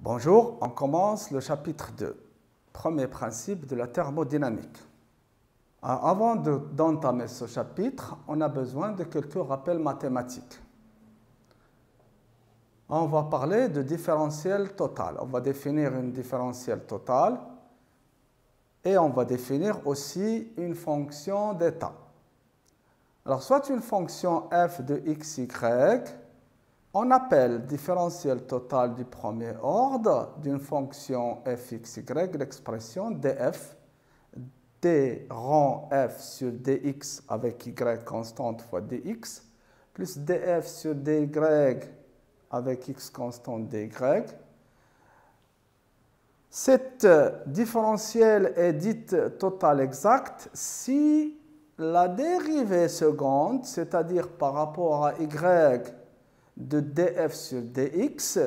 Bonjour, on commence le chapitre 2, premier principe de la thermodynamique. Avant d'entamer ce chapitre, on a besoin de quelques rappels mathématiques. On va parler de différentiel total. On va définir une différentielle totale et on va définir aussi une fonction d'état. Alors, soit une fonction f de x, y, on appelle différentiel total du premier ordre d'une fonction fx, y, l'expression df, d rang f sur dx avec y constante fois dx, plus df sur dy avec x constante dy. Cette différentielle est dite totale exacte si la dérivée seconde, c'est-à-dire par rapport à y de df sur dx,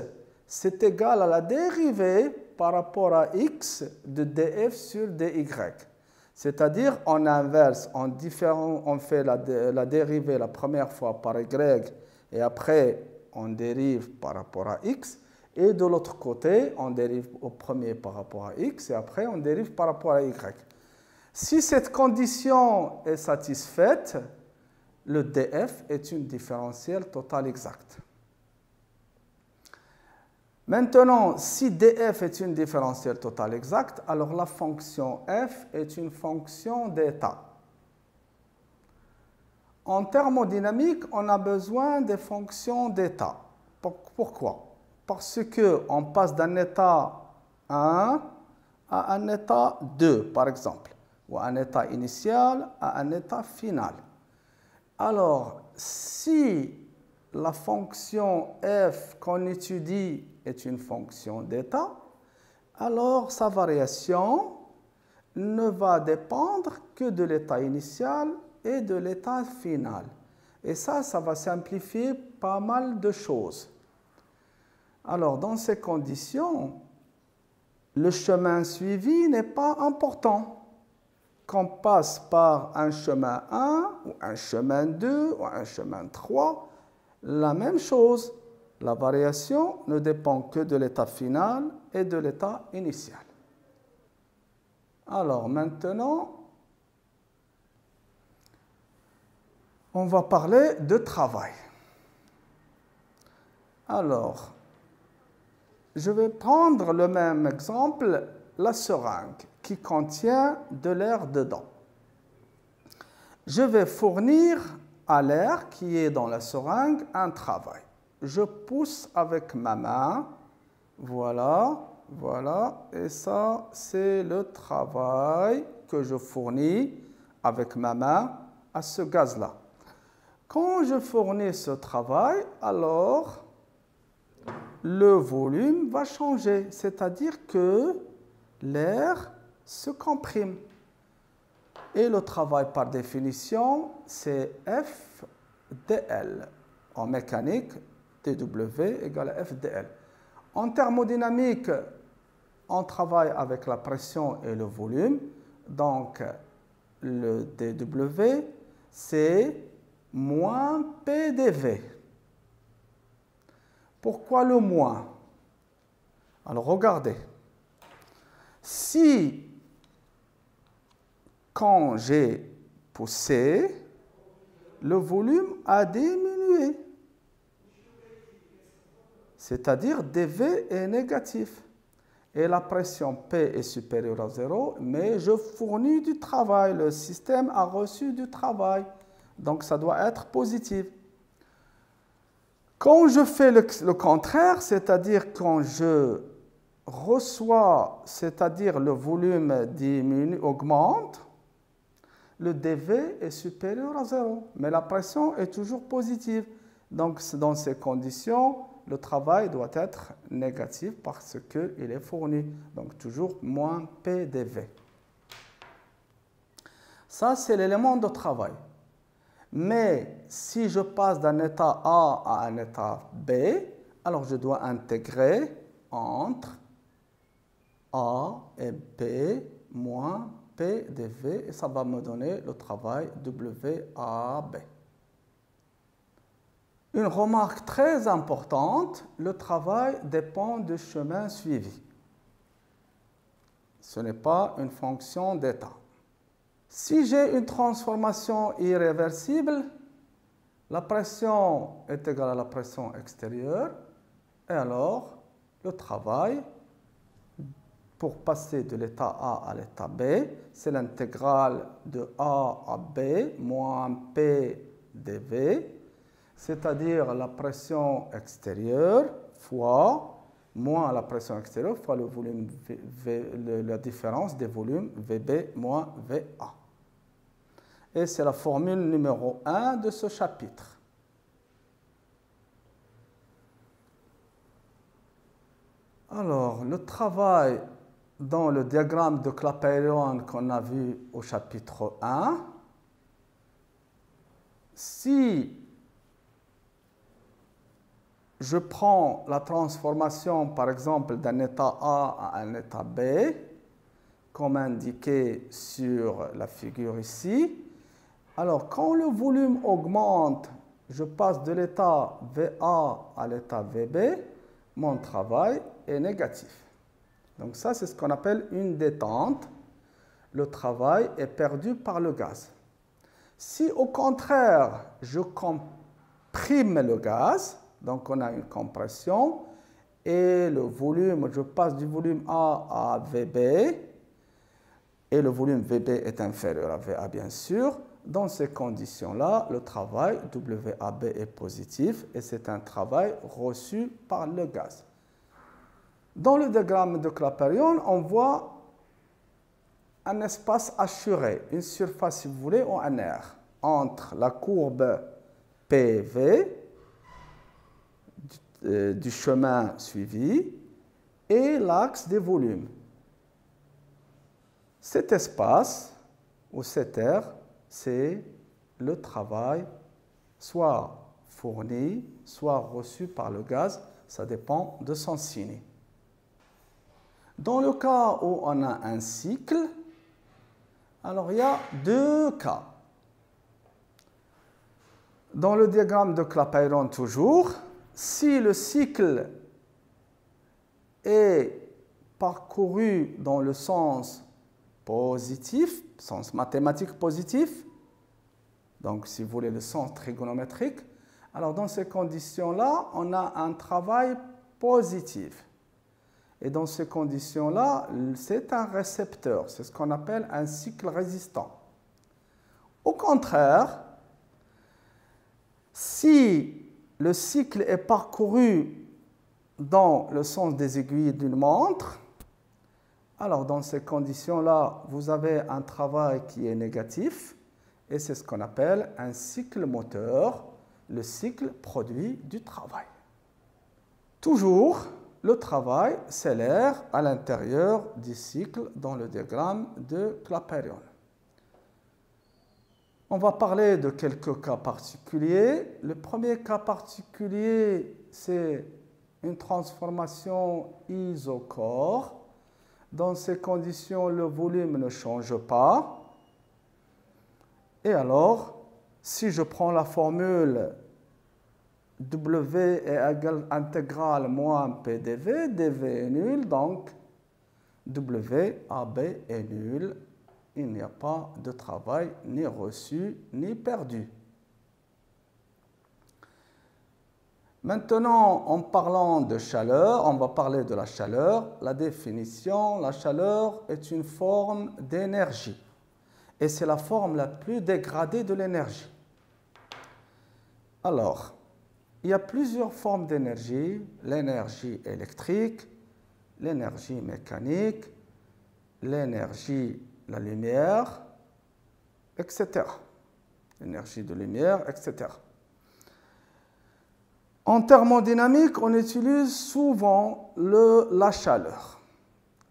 c'est égal à la dérivée par rapport à x de df sur dy. C'est-à-dire, on inverse, on fait la dérivée la première fois par y et après, on dérive par rapport à x. Et de l'autre côté, on dérive au premier par rapport à x et après, on dérive par rapport à y. Si cette condition est satisfaite, le df est une différentielle totale exacte. Maintenant, si df est une différentielle totale exacte, alors la fonction f est une fonction d'état. En thermodynamique, on a besoin des fonctions d'état. Pourquoi? Parce qu'on passe d'un état 1 à un état 2, par exemple, ou un état initial à un état final. Alors, si la fonction f qu'on étudie est une fonction d'état, alors sa variation ne va dépendre que de l'état initial et de l'état final. Et ça va simplifier pas mal de choses. Alors, dans ces conditions, le chemin suivi n'est pas important. Qu'on passe par un chemin 1, ou un chemin 2, ou un chemin 3, la même chose. La variation ne dépend que de l'état final et de l'état initial. Alors maintenant, on va parler de travail. Alors, je vais prendre le même exemple, la seringue, qui contient de l'air dedans. Je vais fournir à l'air qui est dans la seringue un travail. Je pousse avec ma main, voilà, et ça, c'est le travail que je fournis avec ma main à ce gaz-là. Quand je fournis ce travail, alors le volume va changer, c'est-à-dire que l'air se comprime. Et le travail par définition, c'est F dl. En mécanique, dW égale à F dl. En thermodynamique, on travaille avec la pression et le volume. Donc, le dW, c'est moins PdV. Pourquoi le moins? Alors, regardez. Si, quand j'ai poussé, le volume a diminué, c'est-à-dire dV est négatif, et la pression P est supérieure à 0, mais je fournis du travail, le système a reçu du travail, donc ça doit être positif. Quand je fais le contraire, c'est-à-dire quand je reçoit, c'est-à-dire le volume diminue, augmente, le dV est supérieur à 0, mais la pression est toujours positive. Donc, dans ces conditions, le travail doit être négatif parce qu'il est fourni. Donc, toujours moins PdV. Ça, c'est l'élément de travail. Mais si je passe d'un état A à un état B, alors je dois intégrer entre A et B moins P dV et ça va me donner le travail WAB. Une remarque très importante, le travail dépend du chemin suivi. Ce n'est pas une fonction d'état. Si j'ai une transformation irréversible, la pression est égale à la pression extérieure, et alors le travail, pour passer de l'état A à l'état B, c'est l'intégrale de A à B moins P dV, c'est-à-dire la pression extérieure fois moins la pression extérieure fois le volume la différence des volumes VB moins VA. Et c'est la formule numéro 1 de ce chapitre. Alors, le travail dans le diagramme de Clapeyron qu'on a vu au chapitre 1, si je prends la transformation, par exemple, d'un état A à un état B, comme indiqué sur la figure ici, alors quand le volume augmente, je passe de l'état VA à l'état VB, mon travail est négatif. Donc ça, c'est ce qu'on appelle une détente. Le travail est perdu par le gaz. Si au contraire, je comprime le gaz, donc on a une compression, et le volume, je passe du volume A à VB, et le volume VB est inférieur à VA bien sûr, dans ces conditions-là, le travail WAB est positif, et c'est un travail reçu par le gaz. Dans le diagramme de Clapeyron, on voit un espace assuré, une surface, si vous voulez, ou un air, entre la courbe PV du chemin suivi et l'axe des volumes. Cet espace, ou cet air, c'est le travail soit fourni, soit reçu par le gaz, ça dépend de son signe. Dans le cas où on a un cycle, alors il y a deux cas. Dans le diagramme de Clapeyron toujours, si le cycle est parcouru dans le sens positif, sens mathématique positif, donc si vous voulez le sens trigonométrique, alors dans ces conditions-là, on a un travail positif. Et dans ces conditions-là, c'est un récepteur, c'est ce qu'on appelle un cycle résistant. Au contraire, si le cycle est parcouru dans le sens des aiguilles d'une montre, alors dans ces conditions-là, vous avez un travail qui est négatif, et c'est ce qu'on appelle un cycle moteur, le cycle produit du travail. Toujours, le travail, c'est l'air à l'intérieur du cycle dans le diagramme de Clapeyron. On va parler de quelques cas particuliers. Le premier cas particulier, c'est une transformation isochore. Dans ces conditions, le volume ne change pas. Et alors, si je prends la formule W est égal intégrale moins P dV, dV est nul, donc WAB est nul. Il n'y a pas de travail ni reçu ni perdu. Maintenant, en parlant de chaleur, on va parler de la chaleur. La définition, la chaleur est une forme d'énergie. Et c'est la forme la plus dégradée de l'énergie. Alors, il y a plusieurs formes d'énergie. L'énergie électrique, l'énergie mécanique, l'énergie, la lumière, etc. L'énergie de lumière, etc. En thermodynamique, on utilise souvent la chaleur.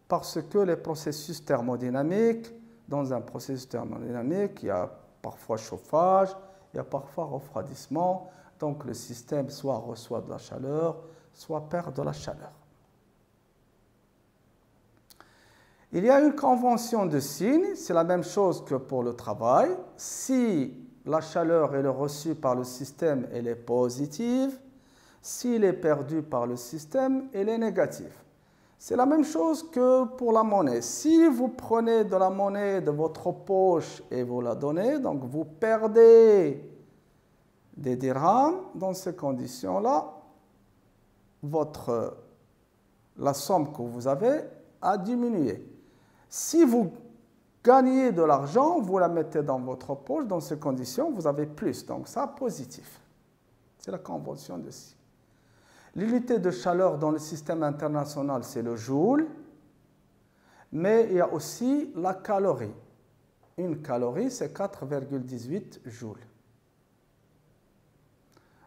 Parce que les processus thermodynamiques, dans un processus thermodynamique, il y a parfois chauffage, il y a parfois refroidissement. Donc le système soit reçoit de la chaleur, soit perd de la chaleur. Il y a une convention de signe, c'est la même chose que pour le travail. Si la chaleur elle est reçue par le système, elle est positive. S'il est perdu par le système, elle est négative. C'est la même chose que pour la monnaie. Si vous prenez de la monnaie de votre poche et vous la donnez, donc vous perdez des dirhams. Dans ces conditions-là, la somme que vous avez a diminué. Si vous gagnez de l'argent, vous la mettez dans votre poche, dans ces conditions, vous avez plus. Donc ça, positif. C'est la convention de Si. L'unité de chaleur dans le système international, c'est le joule, mais il y a aussi la calorie. Une calorie, c'est 4,18 joules.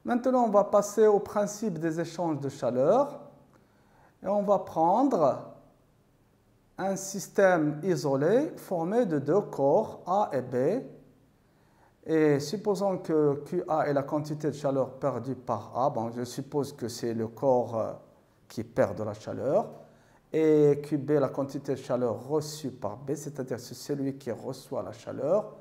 Maintenant, on va passer au principe des échanges de chaleur et on va prendre un système isolé formé de deux corps, A et B. Et supposons que QA est la quantité de chaleur perdue par A, bon, je suppose que c'est le corps qui perd de la chaleur, et QB la quantité de chaleur reçue par B, c'est-à-dire c'est celui qui reçoit la chaleur.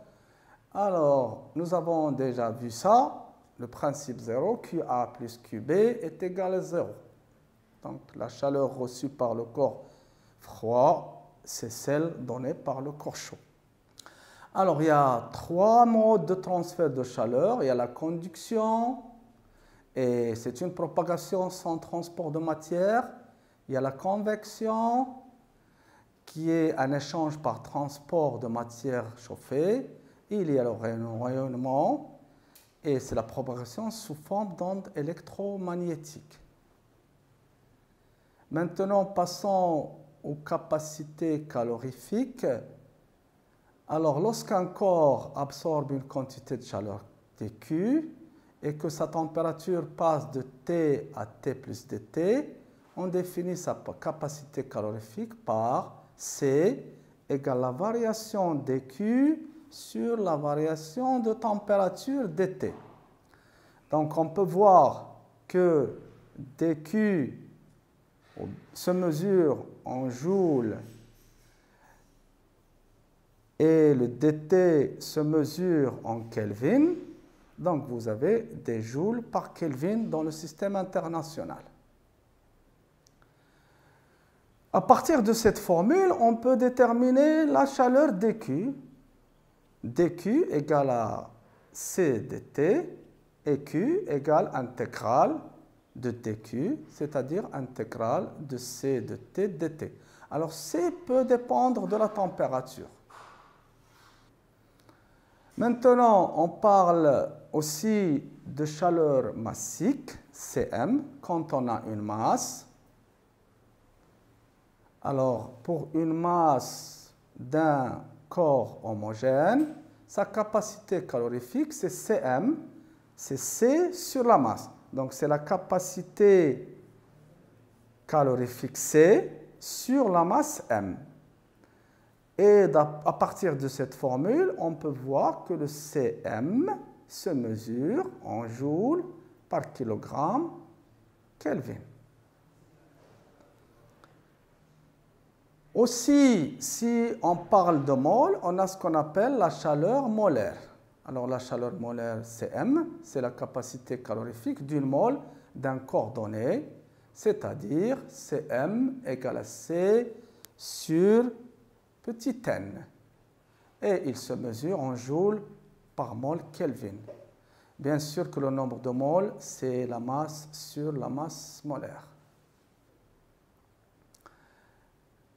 Alors, nous avons déjà vu ça, le principe 0, QA plus QB est égal à 0. Donc, la chaleur reçue par le corps froid, c'est celle donnée par le corps chaud. Alors, il y a trois modes de transfert de chaleur. Il y a la conduction, et c'est une propagation sans transport de matière. Il y a la convection, qui est un échange par transport de matière chauffée. Il y a le rayonnement, et c'est la propagation sous forme d'ondes électromagnétiques. Maintenant, passons aux capacités calorifiques. Alors, lorsqu'un corps absorbe une quantité de chaleur dQ et que sa température passe de T à T plus dt, on définit sa capacité calorifique par C égale la variation dQ sur la variation de température dt. Donc, on peut voir que dQ se mesure en joules et le dt se mesure en Kelvin. Donc, vous avez des joules par Kelvin dans le système international. À partir de cette formule, on peut déterminer la chaleur dQ. dQ égale à C dt et Q égale intégrale de dQ, c'est-à-dire intégrale de C de T dt. Alors, C peut dépendre de la température. Maintenant, on parle aussi de chaleur massique, Cm, quand on a une masse. Alors, pour une masse d'un corps homogène, sa capacité calorifique, c'est Cm, c'est C sur la masse. Donc, c'est la capacité calorifique C sur la masse M. Et à partir de cette formule, on peut voir que le Cm se mesure en joules par kilogramme Kelvin. Aussi, si on parle de mol, on a ce qu'on appelle la chaleur molaire. Alors, la chaleur molaire, Cm, c'est la capacité calorifique d'une mole d'un corps donné, c'est-à-dire Cm égale à C sur petit n. Et il se mesure en joules par mol Kelvin. Bien sûr que le nombre de moles, c'est la masse sur la masse molaire.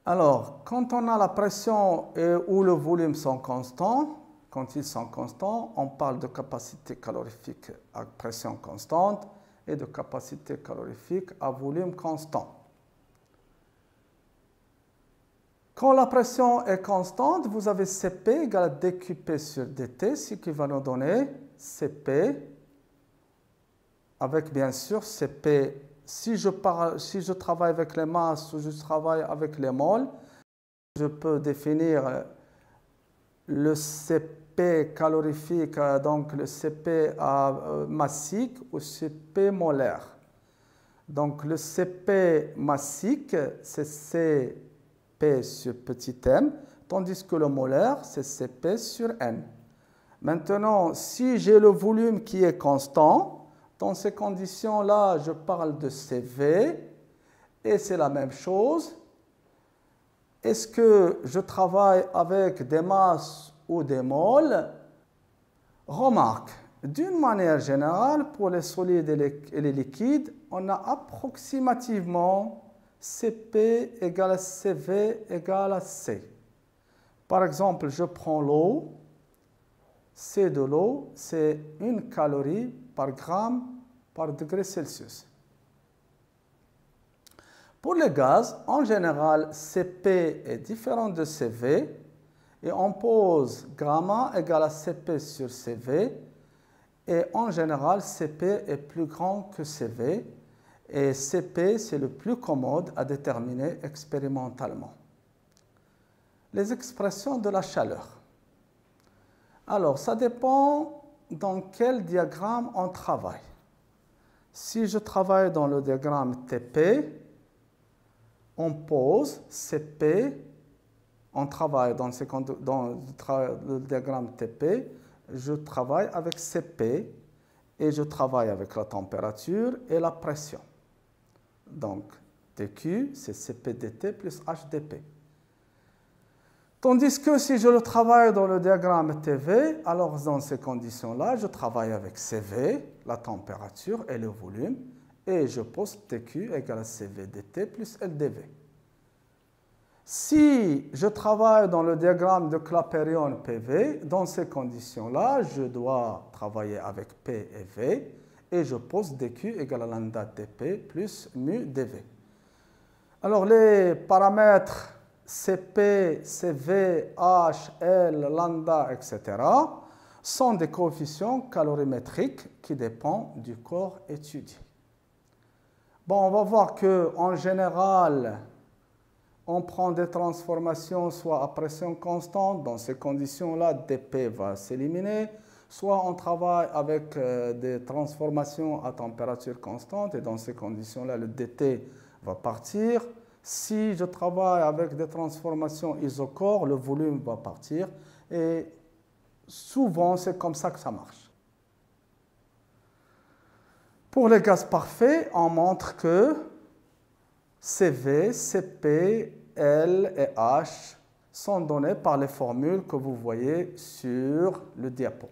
Alors, quand on a la pression ou le volume sont constants, quand ils sont constants, on parle de capacité calorifique à pression constante et de capacité calorifique à volume constant. Quand la pression est constante, vous avez Cp égale à dQp sur dt, ce qui va nous donner Cp avec bien sûr Cp. Si je travaille avec les masses ou je travaille avec les moles, je peux définir le Cp calorifique, donc le Cp massique ou Cp molaire. Donc le Cp massique, c'est Cp sur petit m, tandis que le molaire, c'est Cp sur n. Maintenant, si j'ai le volume qui est constant, dans ces conditions-là, je parle de CV, et c'est la même chose. Est-ce que je travaille avec des masses ou des moles? Remarque, d'une manière générale, pour les solides et les liquides, on a approximativement Cp égale à Cv égale à C. Par exemple, je prends l'eau. C de l'eau, c'est 1 calorie par gramme par degré Celsius. Pour les gaz, en général, Cp est différent de Cv et on pose gamma égale à Cp sur Cv et en général, Cp est plus grand que Cv et Cp, c'est le plus commode à déterminer expérimentalement. Les expressions de la chaleur. Alors, ça dépend dans quel diagramme on travaille. Si je travaille dans le diagramme TP, on pose Cp, on travaille dans le diagramme TP, je travaille avec Cp et je travaille avec la température et la pression. Donc, Tq, c'est Cp dt plus HdP. Tandis que si je le travaille dans le diagramme TV, alors dans ces conditions-là, je travaille avec Cv, la température et le volume, et je pose Tq égale à Cv dt plus LdV. Si je travaille dans le diagramme de Clapeyron PV, dans ces conditions-là, je dois travailler avec P et V, et je pose dQ égale à lambda dP plus mu dV. Alors les paramètres Cp, Cv, H, L, lambda, etc. sont des coefficients calorimétriques qui dépendent du corps étudié. Bon, on va voir qu'en général, on prend des transformations soit à pression constante, dans ces conditions-là, dP va s'éliminer, soit on travaille avec des transformations à température constante, et dans ces conditions-là, le dt va partir. Si je travaille avec des transformations isochores, le volume va partir et souvent c'est comme ça que ça marche. Pour les gaz parfaits, on montre que Cv, Cp, L et H sont donnés par les formules que vous voyez sur le diapo.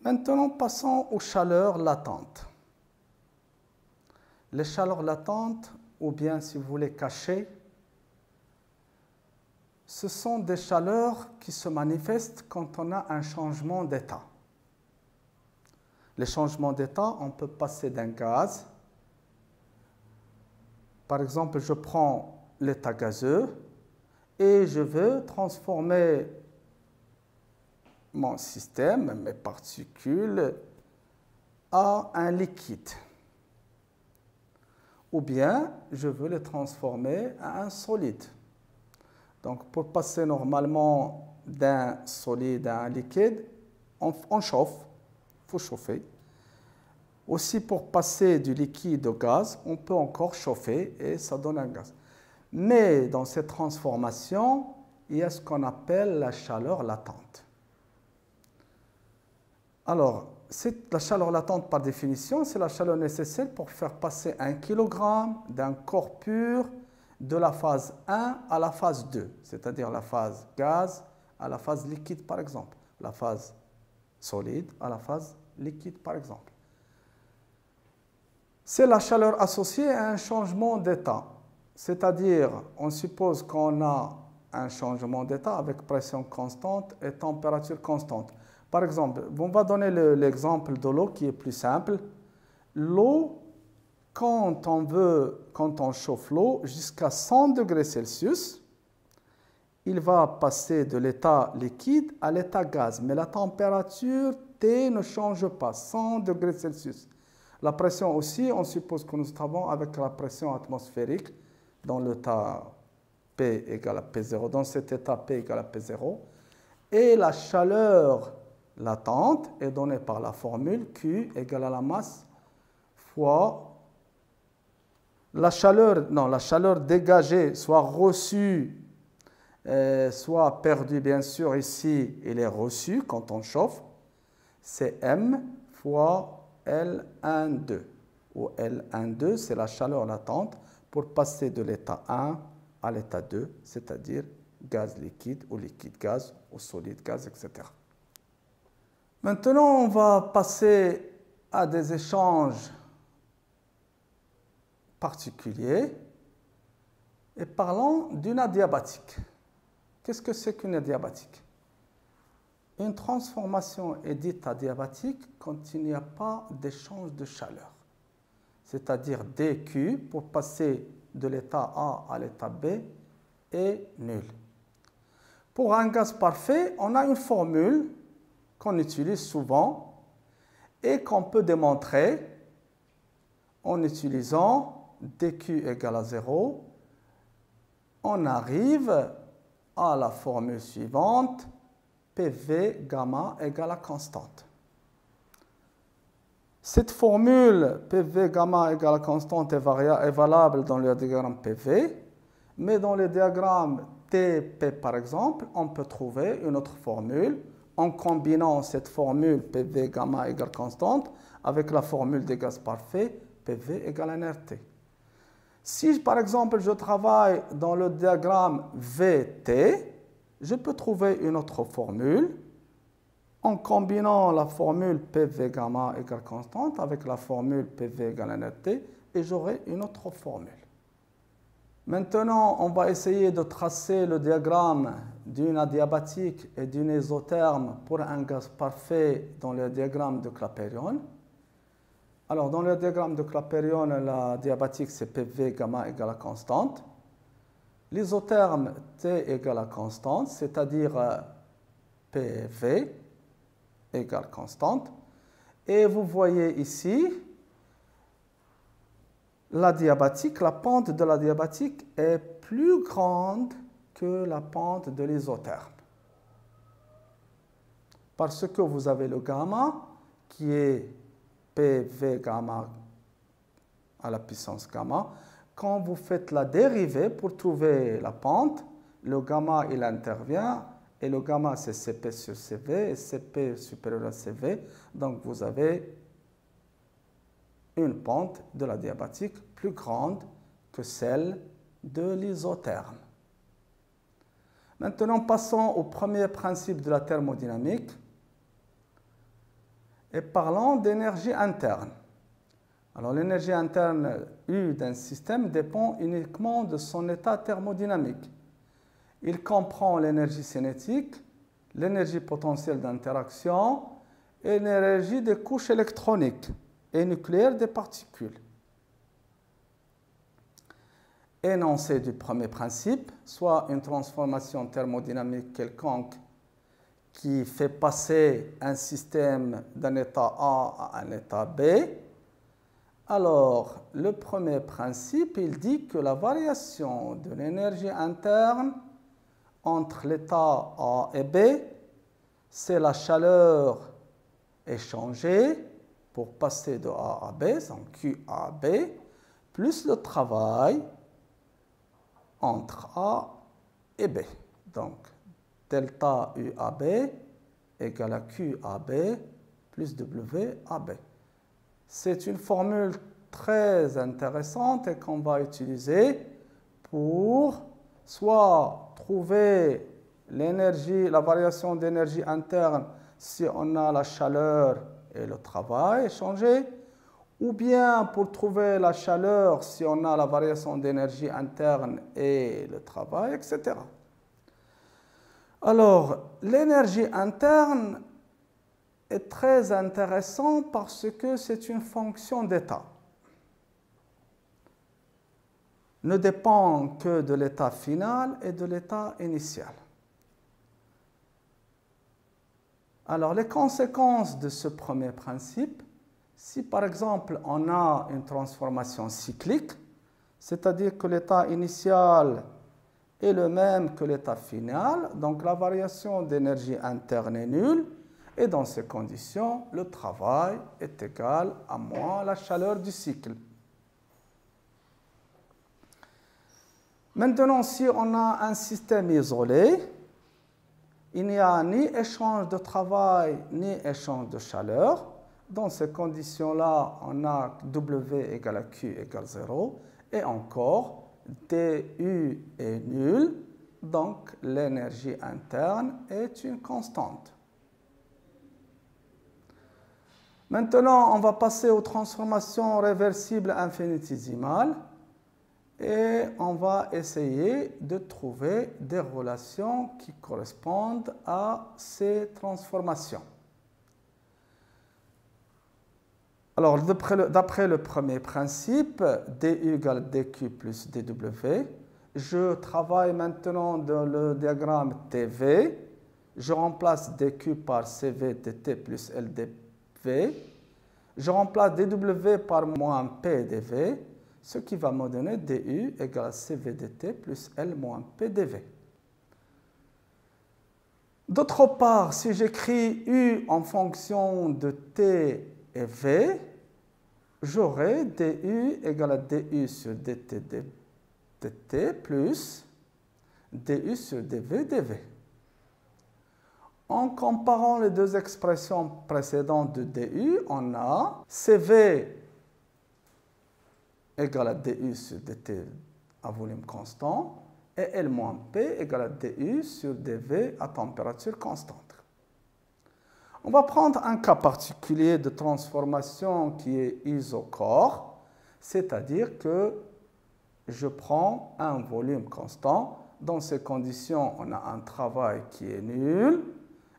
Maintenant, passons aux chaleurs latentes. Les chaleurs latentes, ou bien si vous voulez cachées, ce sont des chaleurs qui se manifestent quand on a un changement d'état. Les changements d'état, on peut passer d'un gaz. Par exemple, je prends l'état gazeux et je veux transformer mon système, mes particules, à un liquide. Ou bien, je veux les transformer à un solide. Donc, pour passer normalement d'un solide à un liquide, on chauffe, il faut chauffer. Aussi, pour passer du liquide au gaz, on peut encore chauffer et ça donne un gaz. Mais dans cette transformation, il y a ce qu'on appelle la chaleur latente. Alors, la chaleur latente, par définition, c'est la chaleur nécessaire pour faire passer 1 kg d'un corps pur de la phase 1 à la phase 2, c'est-à-dire la phase gaz à la phase liquide, par exemple, la phase solide à la phase liquide, par exemple. C'est la chaleur associée à un changement d'état, c'est-à-dire, on suppose qu'on a un changement d'état avec pression constante et température constante. Par exemple, on va donner l'exemple de l'eau qui est plus simple. L'eau, quand on chauffe l'eau jusqu'à 100 degrés Celsius, il va passer de l'état liquide à l'état gaz. Mais la température T ne change pas, 100 degrés Celsius. La pression aussi, on suppose que nous travaillons avec la pression atmosphérique dans l'état P égale à P0, dans cet état P égale à P0. Et la chaleur latente est donnée par la formule Q égale à la masse fois la chaleur dégagée, soit reçue soit perdu, bien sûr, ici, il est reçu quand on chauffe. C'est M fois L12, où L12, c'est la chaleur latente pour passer de l'état 1 à l'état 2, c'est-à-dire gaz liquide ou liquide gaz ou solide gaz, etc. Maintenant, on va passer à des échanges particuliers et parlons d'une adiabatique. Qu'est-ce que c'est qu'une adiabatique? Une transformation est dite adiabatique quand il n'y a pas d'échange de chaleur. C'est-à-dire dQ pour passer de l'état A à l'état B est nul. Pour un gaz parfait, on a une formule qu'on utilise souvent et qu'on peut démontrer en utilisant dQ égale à 0. On arrive à la formule suivante, PV gamma égale à constante. Cette formule PV gamma égale à constante est valable dans le diagramme PV, mais dans le diagramme TP par exemple, on peut trouver une autre formule en combinant cette formule PV gamma égale constante avec la formule des gaz parfaits PV égale nRT. Si par exemple je travaille dans le diagramme VT, je peux trouver une autre formule en combinant la formule PV gamma égale constante avec la formule PV égale nRT et j'aurai une autre formule. Maintenant, on va essayer de tracer le diagramme d'une adiabatique et d'une isotherme pour un gaz parfait dans le diagramme de Clapeyron. Alors, dans le diagramme de Clapeyron, la diabatique, c'est PV gamma égale à constante. L'isotherme T égale à constante, c'est-à-dire PV égale constante. Et vous voyez ici, la diabatique, la pente de la diabatique est plus grande que la pente de l'isotherme. Parce que vous avez le gamma qui est PV gamma à la puissance gamma. Quand vous faites la dérivée pour trouver la pente, le gamma il intervient et le gamma c'est Cp sur Cv et Cp supérieur à Cv. Donc vous avez une pente de la diabatique plus grande que celle de l'isotherme. Maintenant, passons au premier principe de la thermodynamique et parlons d'énergie interne. Alors, l'énergie interne U d'un système dépend uniquement de son état thermodynamique. Il comprend l'énergie cinétique, l'énergie potentielle d'interaction et l'énergie des couches électroniques et nucléaires des particules. Énoncé du premier principe, soit une transformation thermodynamique quelconque qui fait passer un système d'un état A à un état B. Alors, le premier principe, il dit que la variation de l'énergie interne entre l'état A et B, c'est la chaleur échangée pour passer de A à B, donc Q à B, plus le travail entre A et B. Donc, delta U à B égale à Q à B plus W à B. C'est une formule très intéressante et qu'on va utiliser pour soit trouver l'énergie, la variation d'énergie interne si on a la chaleur et le travail échangé, ou bien pour trouver la chaleur si on a la variation d'énergie interne et le travail, etc. Alors, l'énergie interne est très intéressante parce que c'est une fonction d'état. Ne dépend que de l'état final et de l'état initial. Alors, les conséquences de ce premier principe, si par exemple on a une transformation cyclique, c'est-à-dire que l'état initial est le même que l'état final, donc la variation d'énergie interne est nulle, et dans ces conditions, le travail est égal à moins la chaleur du cycle. Maintenant, si on a un système isolé, il n'y a ni échange de travail, ni échange de chaleur. Dans ces conditions-là, on a W égale à Q égale 0. Et encore, DU est nul, donc l'énergie interne est une constante. Maintenant, on va passer aux transformations réversibles infinitésimales et on va essayer de trouver des relations qui correspondent à ces transformations. Alors, d'après le premier principe, du égale dq plus dw, je travaille maintenant dans le diagramme TV. Je remplace dq par cv dt plus ldv. Je remplace dw par moins p dv, ce qui va me donner du égale à cv dt plus l moins p dv. D'autre part, si j'écris u en fonction de t et v, j'aurai du égale à du sur dt dt plus du sur dv dv. En comparant les deux expressions précédentes de du, on a cv égale à du sur dt à volume constant et L moins P égale à du sur dV à température constante. On va prendre un cas particulier de transformation qui est isochore, c'est-à-dire que je prends un volume constant. Dans ces conditions, on a un travail qui est nul.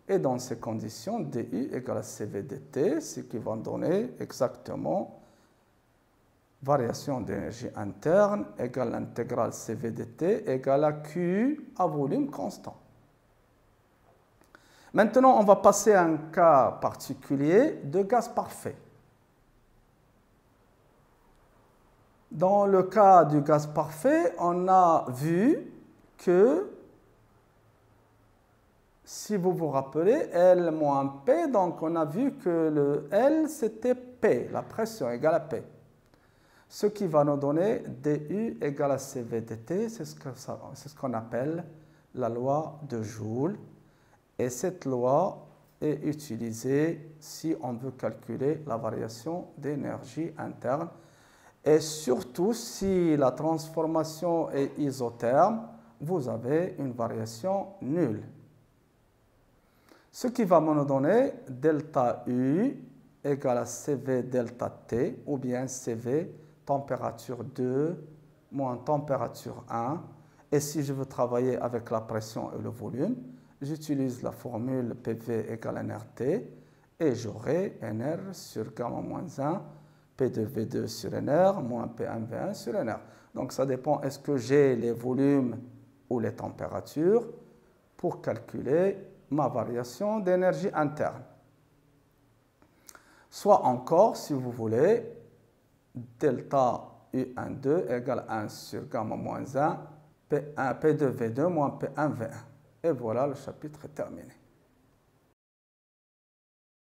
Et dans ces conditions, du égale à cv dt, ce qui va donner exactement variation d'énergie interne égale l'intégrale cv dt égale à q à volume constant. Maintenant, on va passer à un cas particulier de gaz parfait. Dans le cas du gaz parfait, on a vu que, si vous vous rappelez, L moins P, donc on a vu que le L c'était P, la pression égale à P. Ce qui va nous donner du égale à cv dt, c'est ce qu'on appelle la loi de Joule. Et cette loi est utilisée si on veut calculer la variation d'énergie interne. Et surtout, si la transformation est isotherme, vous avez une variation nulle. Ce qui va me donner delta U égale à CV delta T, ou bien CV température 2 moins température 1. Et si je veux travailler avec la pression et le volume, j'utilise la formule PV égale nRT et j'aurai nR sur gamma moins 1, P2V2 sur nR, moins P1V1 sur nR. Donc ça dépend, est-ce que j'ai les volumes ou les températures pour calculer ma variation d'énergie interne. Soit encore, si vous voulez, delta U12 égale 1 sur gamma moins 1, P2V2 moins P1V1. Et voilà, le chapitre est terminé.